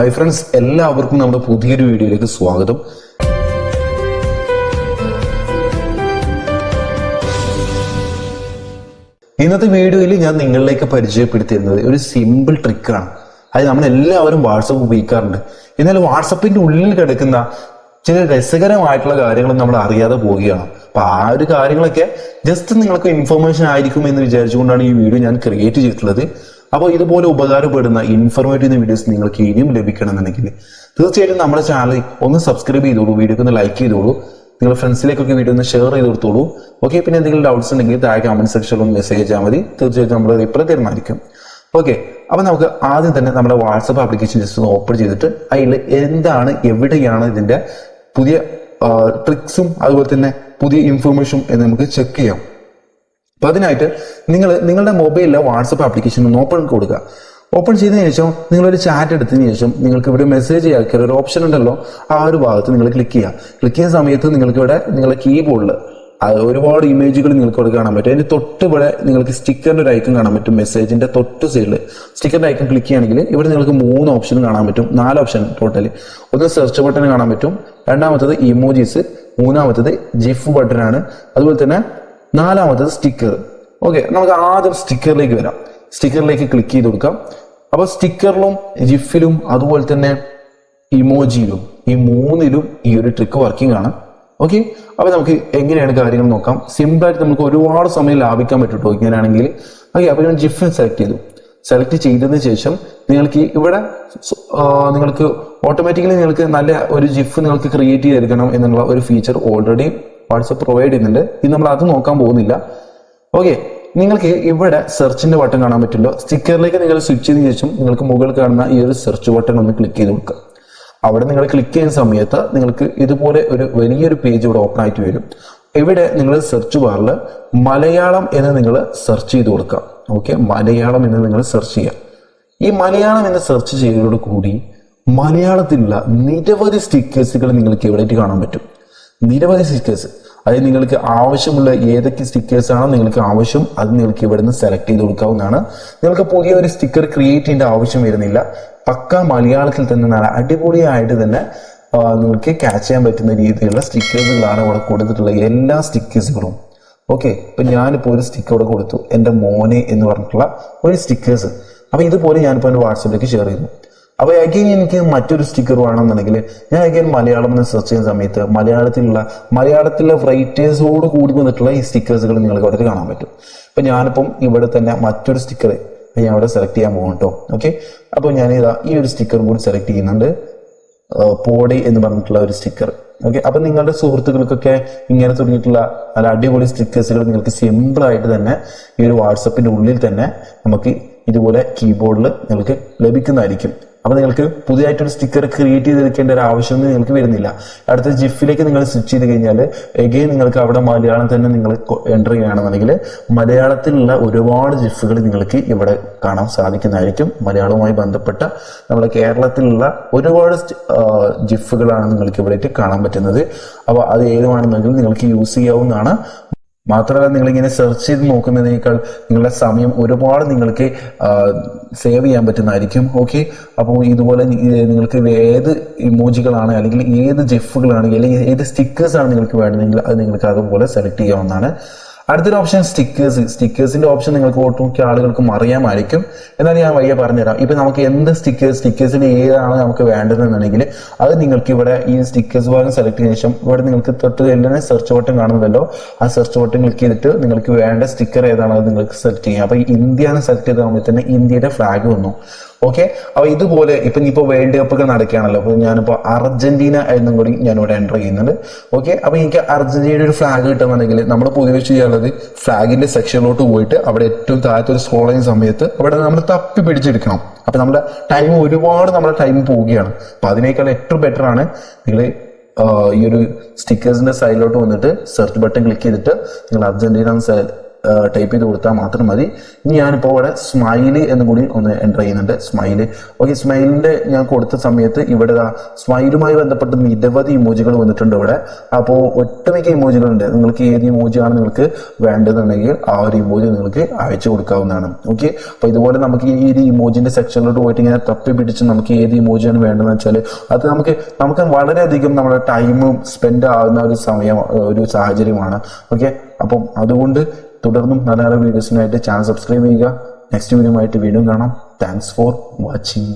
Hi friends, എല്ലാവർക്കും നമ്മുടെ പുതിയൊരു വീഡിയോയിലേക്ക് സ്വാഗതം. ഇന്നത്തെ വീഡിയോയിൽ ഞാൻ നിങ്ങളിലേക്ക് പരിചയപ്പെടുത്തിയിരുന്നത് ഒരു സിമ്പിൾ ട്രിക്കാണ്. അത് നമ്മളെല്ലാവരും വാട്സപ്പ് ഉപയോഗിക്കാറുണ്ട്. എന്നാൽ വാട്സപ്പിന്റെ ഉള്ളിൽ കിടക്കുന്ന ചില രസകരമായിട്ടുള്ള കാര്യങ്ങൾ നമ്മൾ അറിയാതെ പോവുകയാണ്. അപ്പൊ ആ ഒരു കാര്യങ്ങളൊക്കെ ജസ്റ്റ് നിങ്ങൾക്ക് ഇൻഫർമേഷൻ ആയിരിക്കും എന്ന് വിചാരിച്ചുകൊണ്ടാണ് ഈ വീഡിയോ ഞാൻ ക്രിയേറ്റ് ചെയ്തിട്ടുള്ളത്. അപ്പോൾ ഇതുപോലെ ഉപകാരപ്പെടുന്ന ഇൻഫർമേറ്റീവ് വീഡിയോസ് നിങ്ങൾക്ക് ഇനിയും ലഭിക്കണമെന്നുണ്ടെങ്കിൽ തീർച്ചയായിട്ടും നമ്മുടെ ചാനൽ ഒന്ന് സബ്സ്ക്രൈബ് ചെയ്തോളൂ, വീഡിയോക്ക് ഒന്ന് ലൈക്ക് ചെയ്തോളൂ, നിങ്ങളുടെ ഫ്രണ്ട്സിലേക്കൊക്കെ വീഡിയോ ഒന്ന് ഷെയർ ചെയ്ത് കൊടുത്തോളൂ. ഓക്കെ, പിന്നെ എന്തെങ്കിലും ഡൗട്ട്സ് ഉണ്ടെങ്കിൽ താഴെ കമന്റ് സെക്ഷനിൽ ഒന്ന് മെസ്സേജ് ചെയ്താൽ മതി. തീർച്ചയായിട്ടും നമ്മൾ റിപ്ലൈ തരുന്നതായിരിക്കും. ഓക്കെ, അപ്പൊ നമുക്ക് ആദ്യം തന്നെ നമ്മുടെ വാട്സപ്പ് ആപ്ലിക്കേഷൻ ജസ്റ്റ് ഒന്ന് ഓപ്പൺ ചെയ്തിട്ട് അതിൽ എന്താണ്, എവിടെയാണ് ഇതിന്റെ പുതിയ ട്രിക്സും അതുപോലെ തന്നെ പുതിയ ഇൻഫർമേഷനും എന്ന് നമുക്ക് ചെക്ക് ചെയ്യാം. അപ്പൊ അതിനായിട്ട് നിങ്ങളുടെ മൊബൈലിലെ വാട്സപ്പ് ആപ്ലിക്കേഷൻ ഒന്ന് ഓപ്പൺ കൊടുക്കുക. ഓപ്പൺ ചെയ്തതിനു ശേഷം നിങ്ങളൊരു ചാറ്റ് എടുത്തതിന് ശേഷം നിങ്ങൾക്ക് ഇവിടെ മെസ്സേജ് ചെയ്യാൻ ഒരു ഓപ്ഷൻ ഉണ്ടല്ലോ, ആ ഒരു ഭാഗത്ത് നിങ്ങൾ ക്ലിക്ക് ചെയ്യുക. ക്ലിക്ക് ചെയ്യുന്ന സമയത്ത് നിങ്ങൾക്ക് ഇവിടെ നിങ്ങളുടെ കീബോർഡിൽ ഒരുപാട് ഇമേജുകൾ നിങ്ങൾക്ക് ഇവിടെ കാണാൻ പറ്റും. അതിന്റെ തൊട്ട് ഇവിടെ നിങ്ങൾക്ക് സ്റ്റിക്കറിന്റെ ഒരു ഐക്കൺ കാണാൻ പറ്റും. മെസ്സേജിന്റെ തൊട്ട് സൈഡിൽ സ്റ്റിക്കറിന്റെ ഐക്കൺ ക്ലിക്ക് ചെയ്യുകയാണെങ്കിൽ ഇവിടെ നിങ്ങൾക്ക് 3 ഓപ്ഷൻ കാണാൻ പറ്റും, 4 ഓപ്ഷൻ ടോട്ടൽ. ഒന്ന് സെർച്ച് ബട്ടൺ കാണാൻ പറ്റും, രണ്ടാമത്തത് ഇമോജീസ്, മൂന്നാമത്തത് ജിഫ് ബട്ടൺ ആണ്, അതുപോലെ തന്നെ നാലാമത്തത് സ്റ്റിക്കർ. ഓക്കെ, നമുക്ക് ആദ്യം സ്റ്റിക്കറിലേക്ക് വരാം. സ്റ്റിക്കറിലേക്ക് ക്ലിക്ക് ചെയ്ത് കൊടുക്കാം. അപ്പൊ സ്റ്റിക്കറിലും ജിഫിലും അതുപോലെ തന്നെ ഇമോജിയിലും ഈ 3ലും ഈ ഒരു ട്രിക്ക് വർക്കിംഗ് ആണ്. ഓക്കെ, അപ്പൊ നമുക്ക് എങ്ങനെയാണ് കാര്യങ്ങൾ നോക്കാം. സിമ്പിൾ ആയിട്ട് നമുക്ക് ഒരുപാട് സമയം ലാഭിക്കാൻ പറ്റും ഇങ്ങനെയാണെങ്കിൽ. ഓക്കെ, അപ്പൊ ഞാൻ ജിഫ് സെലക്ട് ചെയ്തു. സെലക്ട് ചെയ്തതിന് ശേഷം നിങ്ങൾക്ക് ഇവിടെ നിങ്ങൾക്ക് ഓട്ടോമാറ്റിക്കലി നിങ്ങൾക്ക് നല്ല ഒരു ജിഫ് നിങ്ങൾക്ക് ക്രിയേറ്റ് ചെയ്തെടുക്കണം എന്നുള്ള ഒരു ഫീച്ചർ ഓൾറെഡി വാട്സപ്പ് പ്രൊവൈഡ് ചെയ്യുന്നുണ്ട്. ഇത് നമ്മൾ അത് നോക്കാൻ പോകുന്നില്ല. ഓക്കെ, നിങ്ങൾക്ക് ഇവിടെ സെർച്ചിന്റെ ബട്ടൺ കാണാൻ പറ്റുമല്ലോ. സ്റ്റിക്കറിലേക്ക് നിങ്ങൾ സ്വിച്ച് ചെയ്തതിനു ശേഷം നിങ്ങൾക്ക് മുകളിൽ കാണുന്ന ഈ ഒരു സെർച്ച് ബട്ടൺ ഒന്ന് ക്ലിക്ക് ചെയ്ത് കൊടുക്കുക. അവിടെ നിങ്ങൾ ക്ലിക്ക് ചെയ്യുന്ന സമയത്ത് നിങ്ങൾക്ക് ഇതുപോലെ ഒരു വലിയൊരു പേജ് ഇവിടെ ഓപ്പൺ ആയിട്ട് വരും. ഇവിടെ നിങ്ങൾ സെർച്ച് ബാറിൽ മലയാളം എന്ന് നിങ്ങൾ സെർച്ച് ചെയ്ത് കൊടുക്കുക. ഓക്കെ, മലയാളം എന്ന് നിങ്ങൾ സെർച്ച് ചെയ്യുക. ഈ മലയാളം എന്ന് സെർച്ച് ചെയ്തതോട് കൂടി മലയാളത്തിലുള്ള നിരവധി സ്റ്റിക്കേഴ്സുകൾ നിങ്ങൾക്ക് ഇവിടെ കാണാൻ പറ്റും. നിരവധി സ്റ്റിക്കേഴ്സ്, അതായത് നിങ്ങൾക്ക് ആവശ്യമുള്ള ഏതൊക്കെ സ്റ്റിക്കേഴ്സ് ആണോ നിങ്ങൾക്ക് ആവശ്യം അത് നിങ്ങൾക്ക് ഇവിടെ നിന്ന് സെലക്ട് ചെയ്ത് കൊടുക്കാവുന്നതാണ്. നിങ്ങൾക്ക് പുതിയ ഒരു സ്റ്റിക്കർ ക്രിയേറ്റ് ചെയ്യേണ്ട ആവശ്യം വരുന്നില്ല. പക്ക മലയാളത്തിൽ തന്നെ നല്ല അടിപൊളിയായിട്ട് തന്നെ നിങ്ങൾക്ക് ക്യാച്ച് ചെയ്യാൻ പറ്റുന്ന രീതിയിലുള്ള സ്റ്റിക്കേഴ്സുകളാണ് ഇവിടെ കൊടുത്തിട്ടുള്ള എല്ലാ സ്റ്റിക്കേഴ്സുകളും. ഓക്കെ, ഇപ്പൊ ഞാനിപ്പോൾ ഒരു സ്റ്റിക്കർ ഇവിടെ കൊടുത്തു, എൻ്റെ മോനെ എന്ന് പറഞ്ഞിട്ടുള്ള ഒരു സ്റ്റിക്കേഴ്സ്. അപ്പൊ ഇതുപോലെ ഞാനിപ്പോൾ എൻ്റെ വാട്സപ്പിലേക്ക് ഷെയർ ചെയ്തു. അപ്പൊ അഗൈൻ എനിക്ക് മറ്റൊരു സ്റ്റിക്കർ വേണമെന്നുണ്ടെങ്കിൽ ഞാൻ അഗൈൻ മലയാളം എന്ന് സെർച്ച് ചെയ്യുന്ന സമയത്ത് മലയാളത്തിലെ റൈറ്റേഴ്സോട് കൂടി വന്നിട്ടുള്ള ഈ സ്റ്റിക്കേഴ്സുകൾ നിങ്ങൾക്ക് അവിടെ കാണാൻ പറ്റും. ഇപ്പൊ ഞാനിപ്പം ഇവിടെ തന്നെ മറ്റൊരു സ്റ്റിക്കർ ഞാൻ അവിടെ സെലക്ട് ചെയ്യാൻ പോകും കേട്ടോ. ഓക്കെ, അപ്പോൾ ഞാൻ ഈ ഒരു സ്റ്റിക്കർ കൂടി സെലക്ട് ചെയ്യുന്നുണ്ട്, പോഡി എന്ന് പറഞ്ഞിട്ടുള്ള ഒരു സ്റ്റിക്കർ. ഓക്കെ, അപ്പൊ നിങ്ങളുടെ സുഹൃത്തുക്കൾക്കൊക്കെ ഇങ്ങനെ തുടങ്ങിയിട്ടുള്ള നല്ല അടിപൊളി സ്റ്റിക്കേഴ്സുകൾ നിങ്ങൾക്ക് സിമ്പിൾ ആയിട്ട് തന്നെ ഈ ഒരു വാട്സപ്പിന്റെ ഉള്ളിൽ തന്നെ നമുക്ക് ഇതുപോലെ കീബോർഡിൽ നിങ്ങൾക്ക് ലഭിക്കുന്നതായിരിക്കും. അപ്പൊ നിങ്ങൾക്ക് പുതിയതായിട്ടൊരു സ്റ്റിക്കർ ക്രിയേറ്റ് ചെയ്തെടുക്കേണ്ട ഒരു ആവശ്യമൊന്നും നിങ്ങൾക്ക് വരുന്നില്ല. അടുത്ത ജിഫിലേക്ക് നിങ്ങൾ സ്വിച്ച് ചെയ്ത് കഴിഞ്ഞാൽ എഗെയിൻ നിങ്ങൾക്ക് അവിടെ മലയാളം തന്നെ നിങ്ങൾ എൻ്റർ ചെയ്യുകയാണെന്നുണ്ടെങ്കിൽ മലയാളത്തിലുള്ള ഒരുപാട് ജിഫുകൾ നിങ്ങൾക്ക് ഇവിടെ കാണാൻ സാധിക്കുന്നതായിരിക്കും. മലയാളവുമായി ബന്ധപ്പെട്ട നമ്മുടെ കേരളത്തിലുള്ള ഒരുപാട് ജിഫുകളാണ് നിങ്ങൾക്ക് ഇവിടെ കാണാൻ പറ്റുന്നത്. അപ്പോൾ അത് ഏതുവാണെന്നെങ്കിലും നിങ്ങൾക്ക് യൂസ് ചെയ്യാവുന്നതാണ്. മാത്രമല്ല, നിങ്ങളിങ്ങനെ സെർച്ച് ചെയ്ത് നോക്കുന്നതിനേക്കാൾ നിങ്ങളുടെ സമയം ഒരുപാട് നിങ്ങൾക്ക് സേവ് ചെയ്യാൻ പറ്റുന്നതായിരിക്കും. ഓക്കെ, അപ്പോൾ ഇതുപോലെ നിങ്ങൾക്ക് ഏത് ഇമോജികളാണ് അല്ലെങ്കിൽ ഏത് ജിഫുകളാണ് അല്ലെങ്കിൽ ഏത് സ്റ്റിക്കേഴ്സാണ് നിങ്ങൾക്ക് വേണ്ടതെങ്കിൽ അത് നിങ്ങൾക്ക് അതുപോലെ സെലക്ട് ചെയ്യാവുന്നതാണ്. അടുത്തൊരു ഓപ്ഷൻ സ്റ്റിക്കേഴ്സിന്റെ ഓപ്ഷൻ നിങ്ങൾക്ക് ഒട്ടുമിക്ക ആളുകൾക്കും അറിയാമായിരിക്കും. എന്നാൽ ഞാൻ വയ്യ പറഞ്ഞുതരാം. ഇപ്പൊ നമുക്ക് എന്ത് സ്റ്റിക്കേഴ്സിന് ഏതാണ് നമുക്ക് വേണ്ടതെന്നുണ്ടെങ്കിൽ അത് നിങ്ങൾക്ക് ഇവിടെ ഈ സ്റ്റിക്കേഴ്സ് ഭാഗം സെലക്ട് ചെയ്ത ശേഷം ഇവിടെ നിങ്ങൾക്ക് തൊട്ട് തന്നെ സെർച്ച് ബട്ടൺ കാണുന്നതല്ലോ, ആ സെർച്ച് ബട്ടൺ ക്ലിക്ക് ചെയ്തിട്ട് നിങ്ങൾക്ക് വേണ്ട സ്റ്റിക്കർ ഏതാണ് അത് നിങ്ങൾക്ക് സെലക്ട് ചെയ്യാം. അപ്പൊ ഇന്ത്യ എന്ന് സെലക്ട് ചെയ്ത സമയത്ത് തന്നെ ഇന്ത്യയുടെ ഫ്ലാഗ് വന്നു. ഓക്കെ, അപ്പൊ ഇതുപോലെ ഇപ്പൊ വേൾഡ് കപ്പൊക്കെ നടക്കുകയാണല്ലോ, അപ്പൊ ഞാനിപ്പോ അർജന്റീന എന്നും കൂടി ഞാനിവിടെ എൻ്റർ ചെയ്യുന്നുണ്ട്. ഓക്കെ, അപ്പൊ എനിക്ക് അർജന്റീനയുടെ ഒരു ഫ്ലാഗ് കിട്ടുന്നുണ്ടെങ്കിൽ നമ്മൾ പൊതുവെ ചെയ്യാനുള്ളത് ഫ്ലാഗിന്റെ സെക്ഷനിലോട്ട് പോയിട്ട് അവിടെ ഏറ്റവും താഴത്തെ ഒരു സ്ക്രോൾ ചെയ്യുന്ന സമയത്ത് അവിടെ നമ്മൾ തപ്പി പിടിച്ചെടുക്കണം. അപ്പൊ നമ്മുടെ ടൈം പോവുകയാണ്. അപ്പൊ അതിനേക്കാൾ ഏറ്റവും ബെറ്റർ ആണ് നിങ്ങൾ ഈ ഒരു സ്റ്റിക്കേഴ്സിന്റെ സൈഡിലോട്ട് വന്നിട്ട് സെർച്ച് ബട്ടൺ ക്ലിക്ക് ചെയ്തിട്ട് നിങ്ങൾ അർജന്റീന ടൈപ്പ് ചെയ്ത് കൊടുത്താൽ മാത്രം മതി. ഇനി ഞാനിപ്പോൾ ഇവിടെ സ്മൈലി എന്നും കൂടി ഒന്ന് എൻ്റർ ചെയ്യുന്നുണ്ട്. സ്മൈല്. ഓക്കെ, സ്മൈലിന്റെ ഞാൻ കൊടുത്ത സമയത്ത് ഇവിടെ സ്മൈലുമായി ബന്ധപ്പെട്ട് നിരവധി ഇമോജികൾ വന്നിട്ടുണ്ട് ഇവിടെ. അപ്പോൾ ഒട്ടുമിക്ക ഇമോജികളുണ്ട്. നിങ്ങൾക്ക് ഏത് ഇമോജിയാണ് നിങ്ങൾക്ക് വേണ്ടതെന്നുണ്ടെങ്കിൽ ആ ഒരു ഇമോജി നിങ്ങൾക്ക് അയച്ചു കൊടുക്കാവുന്നതാണ്. ഓക്കെ, അപ്പോൾ ഇതുപോലെ നമുക്ക് ഈ ഒരു ഇമോജിന്റെ സെക്ഷനിലോട്ട് പോയിട്ട് ഇങ്ങനെ തപ്പി പിടിച്ച് നമുക്ക് ഏത് ഇമോജിയാണ് വേണ്ടതെന്ന് വെച്ചാൽ അത് നമുക്ക് വളരെയധികം നമ്മുടെ ടൈമും സ്പെൻഡ് ആവുന്ന ഒരു സാഹചര്യമാണ്. ഓക്കെ, അപ്പം അതുകൊണ്ട് തുടർന്നും നല്ല നല്ല വീഡിയോസിനായിട്ട് ചാനൽ സബ്സ്ക്രൈബ് ചെയ്യുക. നെക്സ്റ്റ് വീഡിയോ ആയിട്ട് വീണ്ടും കാണാം. Thanks for watching.